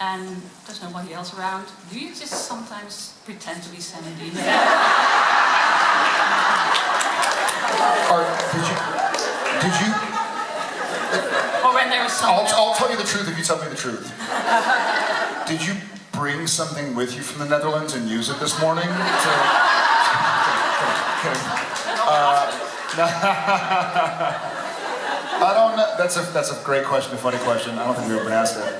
and there's nobody else around, do you just sometimes pretend to be Sam and Dean? Or did you? Or when there was someone I'll tell you the truth if you tell me the truth. Did you bring something with you from the Netherlands and use it this morning? I don't know. That's a great question, a funny question. I don't think we've ever been asked it.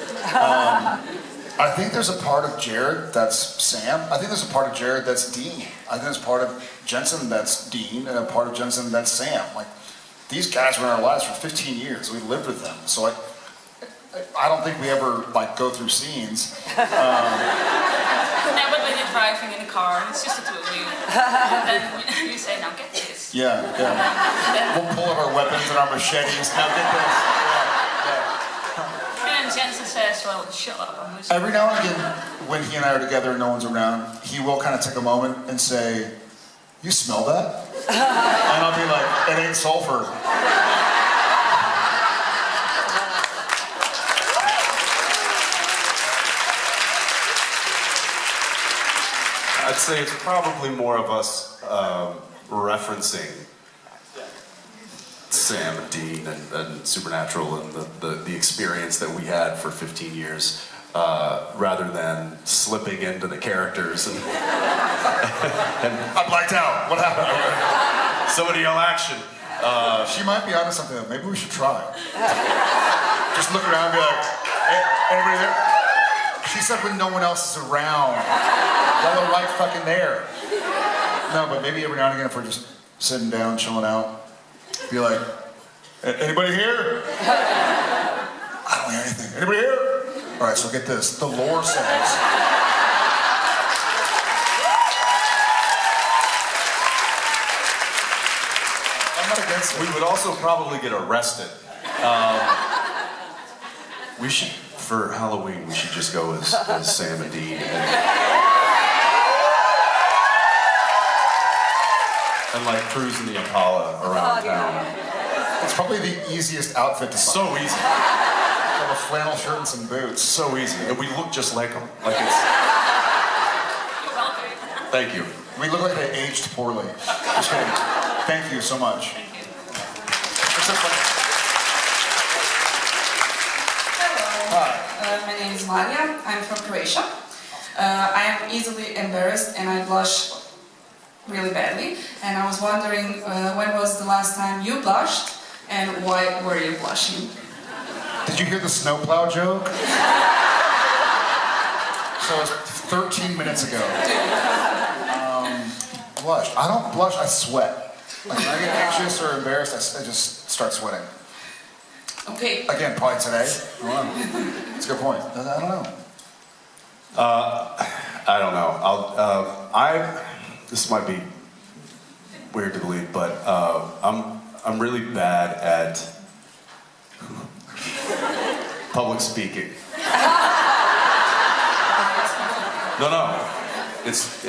I think there's a part of Jared that's Sam. I think there's a part of Jared that's Dean. I think there's a part of Jensen that's Dean, and a part of Jensen that's Sam. Like, these guys were in our lives for 15 years. We lived with them, so I don't think we ever like go through scenes. Never when you're driving in a car, and it's just the two of you. And then you say, "Now get this." Yeah. We'll pull out our weapons and our machetes. Now get this. And then Jensen says, "Well, shut up, I'm listening." Every now and again, when he and I are together and no one's around, he will kind of take a moment and say, "You smell that?" And I'll be like, "It ain't sulfur." I'd say it's probably more of us referencing Sam and Dean and Supernatural and the experience that we had for 15 years, rather than slipping into the characters and I blacked out. What happened? somebody yell action. She might be onto something though. Maybe we should try. Just look around and be like, "Hey, anybody there?" She said when no one else is around. Well, they're right fucking there. No, but maybe every now and again if we're just sitting down, chilling out, be like, "Anybody here?" I don't hear anything. "Anybody here?" All right, so get this. The lore says... I'm not against it. We would also probably get arrested. We should, for Halloween, we should just go as Sam and Dean and like cruise in the Impala around town. It's probably the easiest outfit to find. So easy. Have a flannel shirt and some boots. So easy. And we look just like them. Like it's... Thank you. We look like they aged poorly. Just kidding. Thank you so much. Thank you. It's so funny. Hello, my name is Maria. I'm from Croatia. I am easily embarrassed and I blush really badly. And I was wondering when was the last time you blushed and why were you blushing? Did you hear the snowplow joke? So it's 13 minutes ago. Blush. I don't blush, I sweat. Like when I get anxious or embarrassed, I just start sweating. Okay. Again, probably today. I don't know. It's a good point. I don't know. I don't know. This might be weird to believe, but I'm really bad at public speaking. No. It's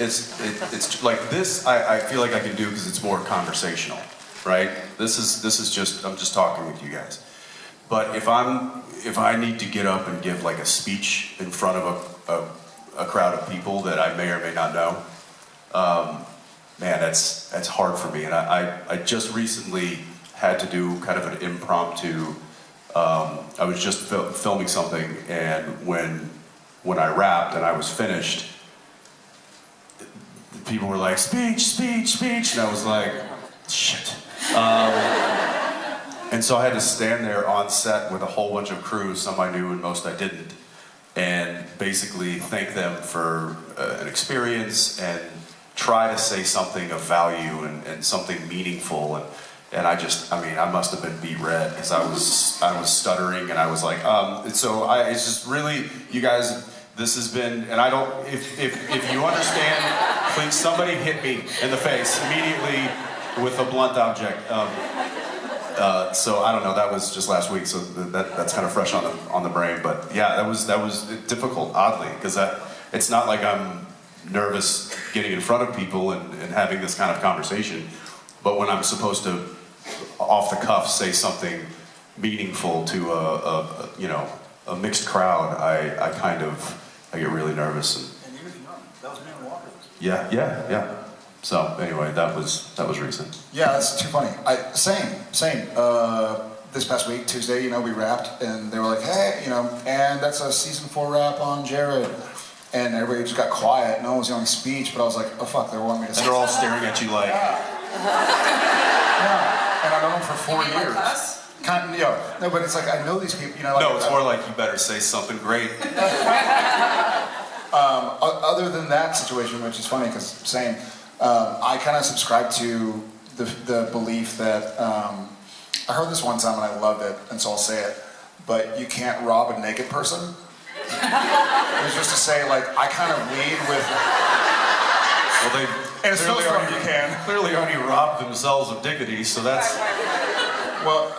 like this. I feel like I can do because it's more conversational, right? This is just I'm just talking with you guys. But if I need to get up and give like a speech in front of a crowd of people that I may or may not know, man, that's hard for me. And I just recently had to do kind of an impromptu. I was just filming something, and when I wrapped and I was finished, people were like, "Speech," and I was like, "Shit." And so I had to stand there on set with a whole bunch of crews, some I knew and most I didn't, and basically thank them for an experience and try to say something of value and something meaningful. And I must have been beat red because I was stuttering and I was like, it's just really, you guys, this has been, and I don't, if you understand, please somebody hit me in the face immediately with a blunt object. So I don't know, that was just last week, so that's kind of fresh on the brain. But yeah, that was difficult, oddly, because it's not like I'm nervous getting in front of people and having this kind of conversation, but when I'm supposed to, off the cuff, say something meaningful to a mixed crowd, I get really nervous. And you was young. That was me and Walker. yeah. So anyway, that was recent. Yeah, that's too funny. Same. This past week, Tuesday, we wrapped, and they were like, hey, and that's a season 4 wrap on Jared. And everybody just got quiet. No one was yelling speech, but I was like, oh fuck, they wanting me to say. And they're all staring at you like. Yeah. And I've known them for 4 years. No, but it's like I know these people. No, it's more like you better say something great. Other than that situation, which is funny because same, I kind of subscribe to the belief that I heard this one time and I loved it, and so I'll say it. But you can't rob a naked person. It was just to say, like, I kind of lead with. Well, they and it's clearly already robbed themselves of dignity, so that's. Well,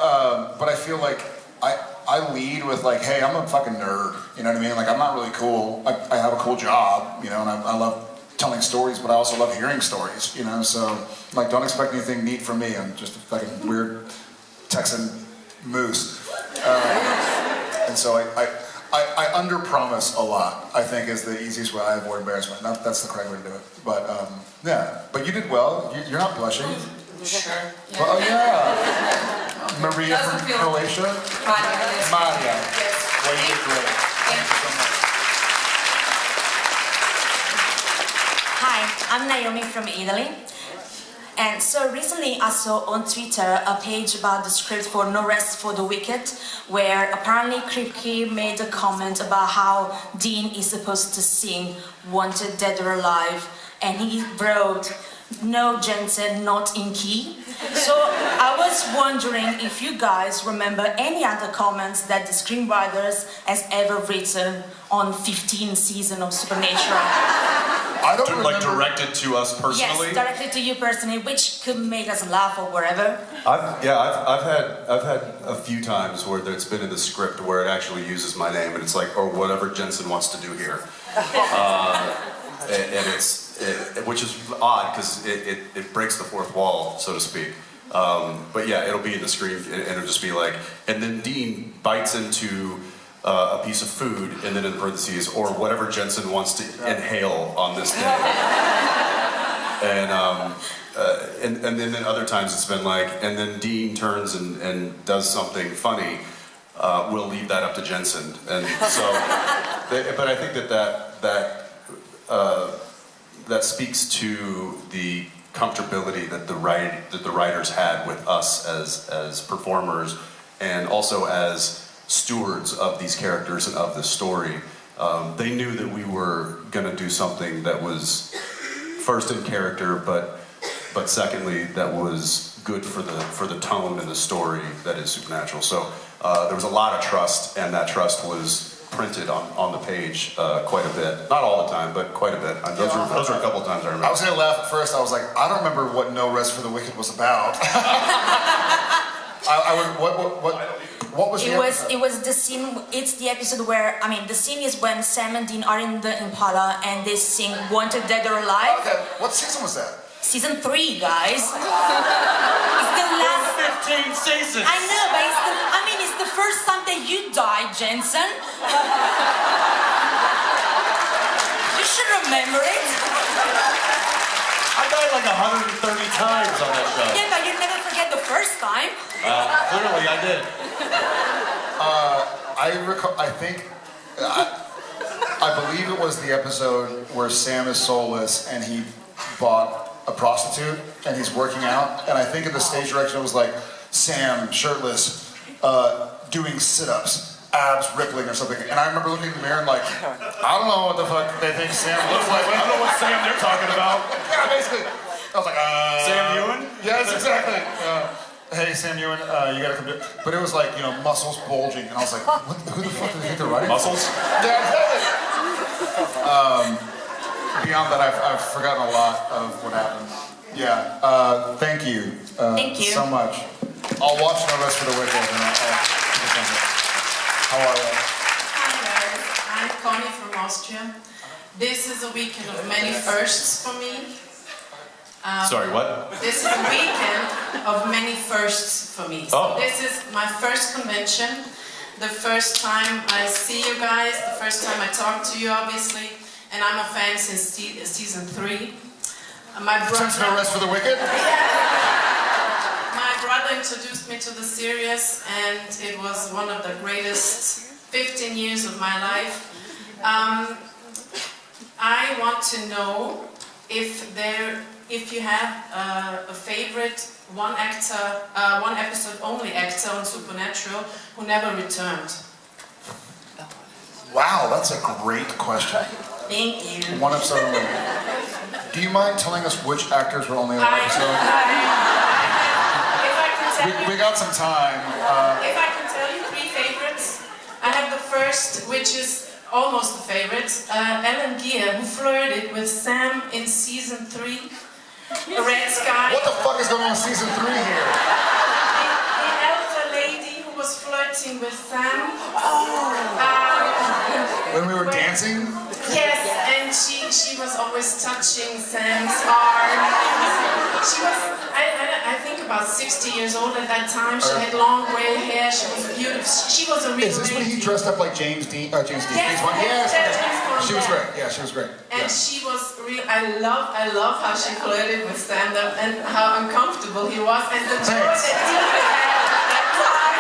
but I feel like I lead with like, hey, I'm a fucking nerd. You know what I mean? Like, I'm not really cool. I have a cool job, and I love telling stories, but I also love hearing stories. So like, don't expect anything neat from me. I'm just a fucking weird Texan moose. And so I under-promise a lot, I think, is the easiest way I avoid embarrassment. That's the correct way to do it. But, yeah. But you did well. You're not blushing. Sure. Yeah. Well, yeah. Maria from Doesn't feel- Croatia. Maria. Well, you did great. Thank you so much. Hi, I'm Naomi from Italy. And so recently I saw on Twitter a page about the script for No Rest for the Wicked, where apparently Kripke made a comment about how Dean is supposed to sing Wanted Dead or Alive, and he wrote, "No, Jensen, not in key." So I was wondering if you guys remember any other comments that the screenwriters has ever written on 15th season of Supernatural. I don't remember. Like directed to us personally. Yes, directly to you personally, which could make us laugh or whatever. I've had a few times where it's been in the script where it actually uses my name, and it's like, or whatever Jensen wants to do here, and which is odd because it breaks the fourth wall, so to speak. But yeah, it'll be in the screen, and it'll just be like, and then Dean bites into a piece of food, and then in parentheses, or whatever Jensen wants to inhale on this day. And then other times it's been like, and then Dean turns and does something funny. We'll leave that up to Jensen. And so, but I think that speaks to the comfortability that the writers had with us as performers, and also as stewards of these characters and of this story. They knew that we were going to do something that was first in character, but secondly that was good for the tone and the story that is Supernatural. So there was a lot of trust, and that trust was printed on the page quite a bit. Not all the time, but quite a bit. Those were a couple of times I remember. I was gonna laugh at first. I was like, I don't remember what No Rest for the Wicked was about. What was the episode? It was the scene. It's the episode where the scene is when Sam and Dean are in the Impala and they sing "Wanted Dead or Alive." Okay, what season was that? Season 3, guys. It's the last 15 seasons. I know, but it's the first time that you died, Jensen. You should remember it. I died like 130 times on that show. Yeah, but you never forget the first time. Clearly I did. I believe it was the episode where Sam is soulless and he bought a prostitute and he's working out, and I think in the stage direction it was like Sam shirtless doing sit-ups, abs rippling or something, and I remember looking in the mirror and like, I don't know what the fuck they think Sam looks like. I don't know what Sam they're talking about. Yeah, basically. I was like, Sam Ewan? Yes, exactly. Hey, Sam Ewan, you gotta come do it. But it was like, muscles bulging, and I was like, who the fuck do they think they're writing? Muscles? Yeah, exactly. Beyond that, I've forgotten a lot of what happened. Yeah, thank you. Thank you so much. I'll watch No Rest for the Wicked, and how are you? Hi guys, I'm Connie from Austria. This is a weekend of many firsts for me. Sorry, what? This is a weekend of many firsts for me. So Oh. this is my first convention. the first time I see you guys, the first time I talk to you, obviously, and I'm a fan since season 3. My brother. Since No Rest for the Wicked? My brother introduced me to the series, and it was one of the greatest 15 years of my life. I want to know if you have a favorite one episode only actor on Supernatural who never returned. Wow, that's a great question. Thank you. One episode only. Do you mind telling us which actors were only on the episode? If I can tell you, We got some time. if I can tell you 3 favorites, I have the first, which is almost a favorite, Ellen Gear, who flirted with Sam in season 3, Red Sky. What the fuck is going on in season 3 here? The elder lady who was flirting with Sam. When we were dancing? Yes, and she was always touching Sam's arm. She was, I think about 60 years old at that time. She had long gray hair. She was beautiful. She was a real Is this when he lady. dressed up like James Dean? James Dean. Yes, He's one. Yes. yes, James Bond, She was yeah. great. Yeah, she was great. And Yeah. she was real. I love how she flirted with Sam and how uncomfortable he was, and the joy Thanks. that he had at that time.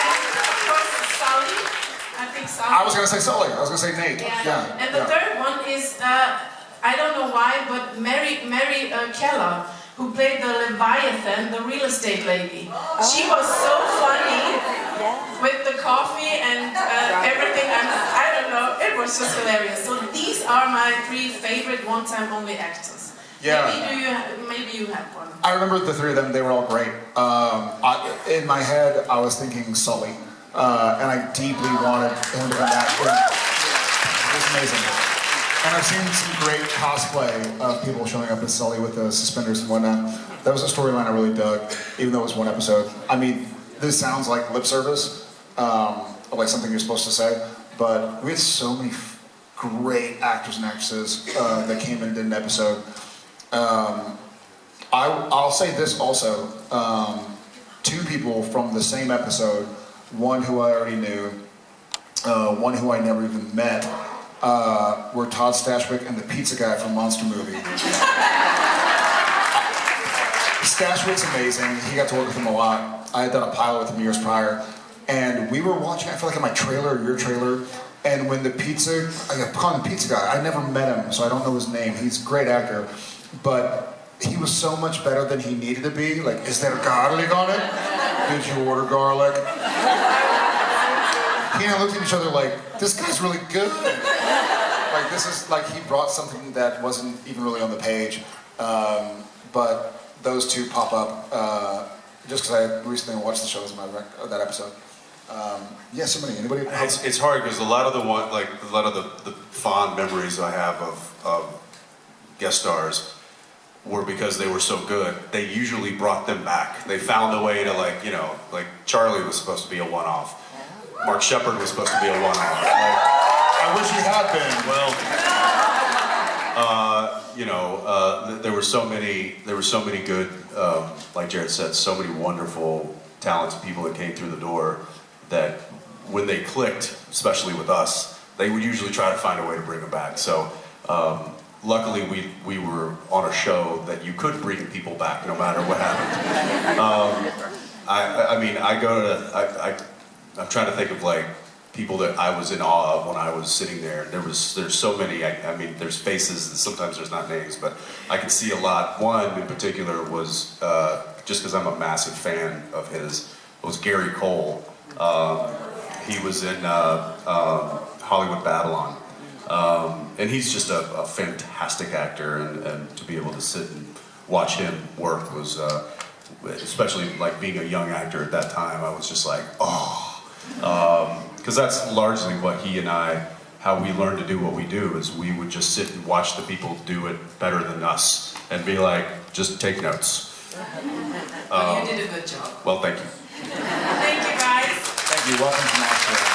And of course, Sully. I think Sully. I was going to say Sully. I was going to say Nate. Yeah. And the third one is, I don't know why, but Mary Keller, who played the Leviathan, the real estate lady. She was so funny with the coffee and everything. I don't know, it was just hilarious. So these are my 3 favorite one-time only actors. Yeah. Maybe you have one. I remember the 3 of them. They were all great. In my head, I was thinking Sully. And I deeply wanted him to come back. It was amazing. And I've seen some great cosplay of people showing up as Sully with the suspenders and whatnot. That was a storyline I really dug, even though it was 1 episode. I mean, this sounds like lip service, or like something you're supposed to say, but we had so many great actors and actresses that came and did an episode. I'll say this also, 2 people from the same episode, one who I already knew, one who I never even met, were Todd Stashwick and the pizza guy from Monster Movie. Stashwick's amazing. He got to work with him a lot. I had done a pilot with him years prior. And we were watching, I feel like in my trailer or your trailer, and when I call him the pizza guy. I never met him, so I don't know his name. He's a great actor. But he was so much better than he needed to be. Like, is there garlic on it? Did you order garlic? He and I looked at each other like, this guy's really good. Like, this is like he brought something that wasn't even really on the page. But those 2 pop up just because I recently watched the shows in that episode. Yeah, somebody, anybody? It's hard because a lot of the fond memories I have of guest stars were because they were so good. They usually brought them back. They found a way to like Charlie was supposed to be a one-off. Mark Shepard was supposed to be a one-off. I wish he had been. Well, there were so many good, like Jared said, so many wonderful, talented people that came through the door that when they clicked, especially with us, they would usually try to find a way to bring them back. So luckily we were on a show that you could bring people back no matter what happened. I'm trying to think of like people that I was in awe of when I was sitting there. There's so many. There's faces. Sometimes there's not names, but I can see a lot. One in particular was just because I'm a massive fan of his. Was Gary Cole. He was in Hollywood Babylon, and he's just a fantastic actor. And to be able to sit and watch him work was, especially like being a young actor at that time, I was just like, oh. Because that's largely what he and I, how we learned to do what we do, is we would just sit and watch the people do it better than us and be like, just take notes. You did a good job. Well, thank you. Thank you, guys. Thank you. Welcome to Nashville.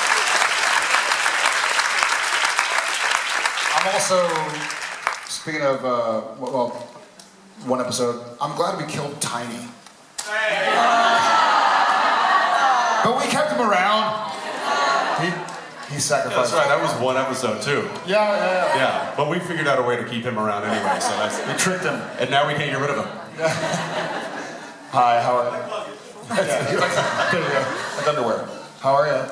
I'm also, speaking of, one episode, I'm glad we killed Tiny. But we kept him around. He sacrificed. That's right, that was one episode too. Yeah. Yeah, but we figured out a way to keep him around anyway, so that's... We tricked him. And now we can't get rid of him. Hi, how are you? There you go. Like underwear. How are you?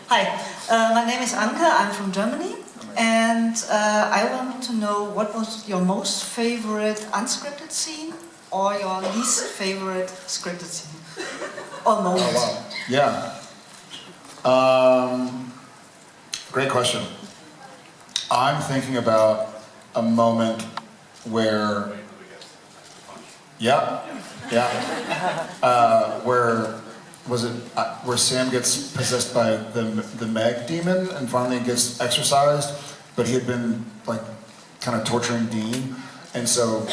Hi, my name is Anke, I'm from Germany, and I want to know what was your most favorite unscripted scene or your least favorite scripted scene? Or moment? Oh, wow. Yeah. Great question. I'm thinking about a moment where, where Sam gets possessed by the Meg demon and finally gets exorcised, but he had been like kind of torturing Dean, and so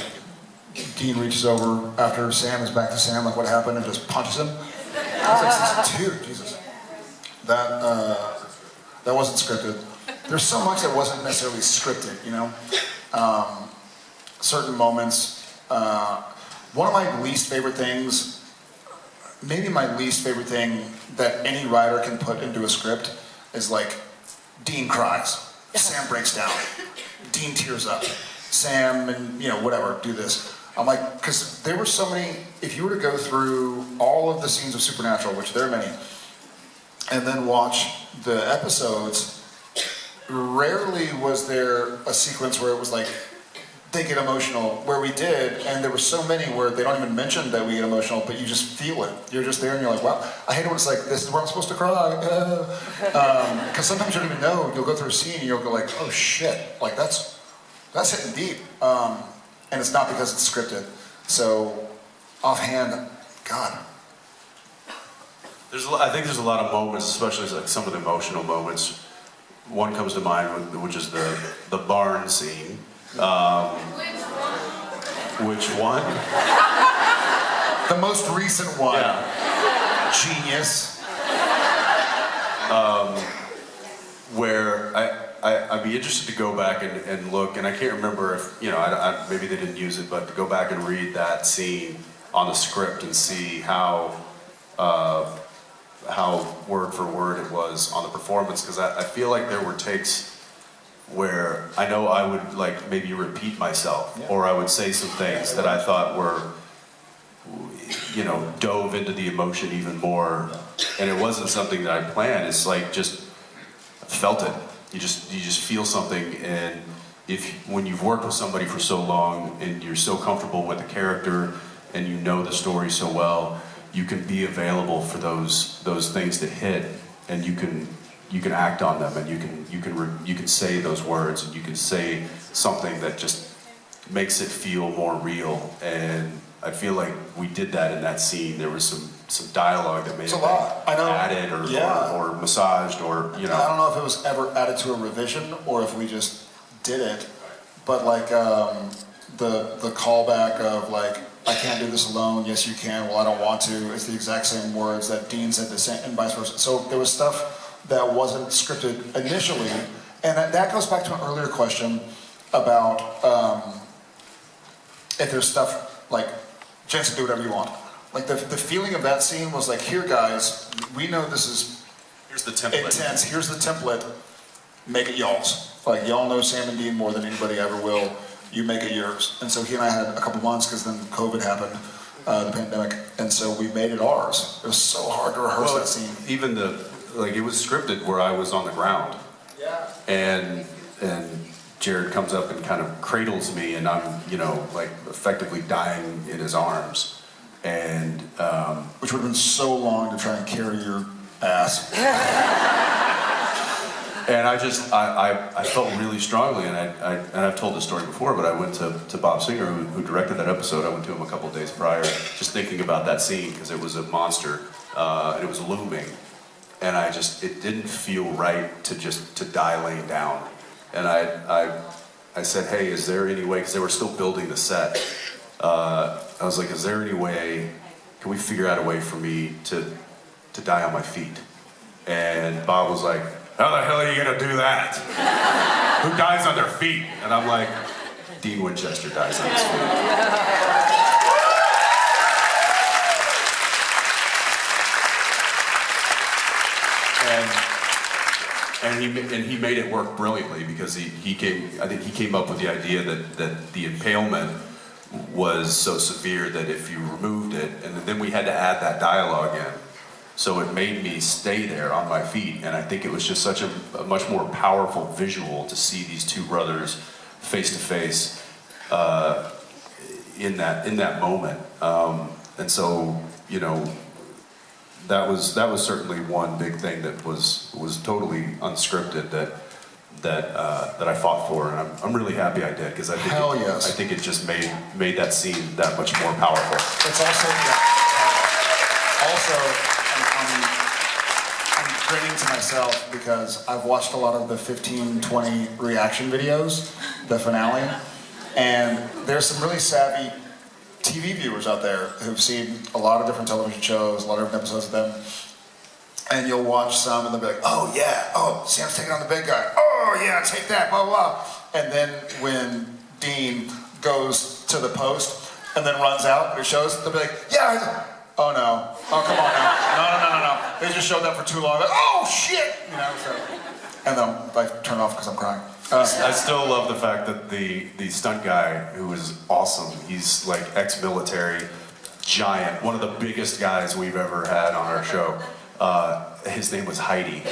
Dean reaches over after Sam is back to Sam, like what happened, and just punches him. I was like, dude, Jesus. That wasn't scripted. There's so much that wasn't necessarily scripted, you know? Certain moments. One of my least favorite things, maybe my least favorite thing that any writer can put into a script is like, Dean cries, Sam breaks down, Dean tears up, Sam and, you know, whatever, do this. I'm like, because there were so many, if you were to go through all of the scenes of Supernatural, which there are many, and then watch the episodes, rarely was there a sequence where it was like, they get emotional, where we did, and there were so many where they don't even mention that we get emotional, but you just feel it. You're just there and you're like, wow, I hate it when it's like, this is where I'm supposed to cry. Because sometimes you don't even know, you'll go through a scene and you'll go like, oh shit, like that's hitting deep. And it's not because it's scripted. So, offhand, God. I think there's a lot of moments, especially like some of the emotional moments. One comes to mind, which is the barn scene. Which one? The most recent one. Yeah. Genius. Where I'd be interested to go back and look, and I can't remember if, you know, maybe they didn't use it, but to go back and read that scene on the script and see how word for word it was on the performance, because I feel like there were takes where I know I would like maybe repeat myself, or I would say some things that I thought were, you know, dove into the emotion even more, and it wasn't something that I planned. It's like just felt it. You just feel something, and when you've worked with somebody for so long and you're so comfortable with the character and you know the story so well, you can be available for those things that hit, and you can act on them, and you can say those words, and you can say something that just makes it feel more real. And I feel like we did that in that scene. There was some dialogue that may have been added or massaged, or, you know. I don't know if it was ever added to a revision or if we just did it, but like the callback of like, I can't do this alone, yes you can, well I don't want to, it's the exact same words that Dean said the same, and vice versa. So there was stuff that wasn't scripted initially, and that goes back to an earlier question about if there's stuff like, Jensen, do whatever you want. Like the feeling of that scene was like, here guys, we know this is Here's the template. intense, here's the template, make it y'all's. Like y'all know Sam and Dean more than anybody ever will, you make it yours. And so he and I had a couple months because then COVID happened, the pandemic, and so we made it ours. It was so hard to rehearse that scene. Even it was scripted where I was on the ground. Yeah. And Jared comes up and kind of cradles me, and I'm, you know, like effectively dying in his arms. And Which would have been so long to try and carry your ass. and I felt really strongly, and I've told this story before, but I went to Bob Singer, who directed that episode. I went to him a couple days prior, just thinking about that scene, because it was a monster, and it was looming. And it didn't feel right to die laying down. And I said, hey, is there any way, because they were still building the set, I was like, is there any way, can we figure out a way for me to die on my feet? And Bob was like, how the hell are you gonna do that? Who dies on their feet? And I'm like, Dean Winchester dies on his feet. And he made it work brilliantly because I think he came up with the idea that the impalement was so severe that if you removed it, and then we had to add that dialogue in, so it made me stay there on my feet, and I think it was just such a much more powerful visual to see these two brothers face to face in that moment, and so you know. That was certainly one big thing that was totally unscripted that I fought for, and I'm really happy I did because I think it just made that scene that much more powerful. It's also I'm grinning to myself because I've watched a lot of the 15-20 reaction videos, the finale, and there's some really savvy TV viewers out there who've seen a lot of different television shows, a lot of different episodes of them, and you'll watch some and they'll be like, oh yeah, oh, Sam's taking on the big guy, oh yeah, take that, blah, blah. And then when Dean goes to the post and then runs out, it shows, they'll be like, yeah, oh no, oh come on now, no, they just showed that for too long, like, oh shit, you know, so, and then I turn off because I'm crying. I still love the fact that the stunt guy, who is awesome, he's like ex-military, giant, one of the biggest guys we've ever had on our show. His name was Heidi,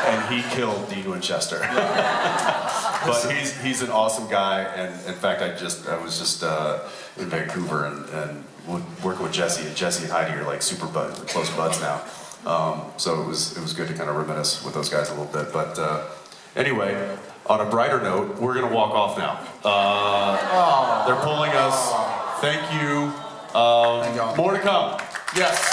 and he killed Dean Winchester. But he's an awesome guy, and in fact, I was just in Vancouver and working with Jesse, and Jesse and Heidi are like super close buds now. So it was good to kind of reminisce with those guys a little bit. But anyway, on a brighter note, we're gonna walk off now. They're pulling us. Thank you. More to come. Yes.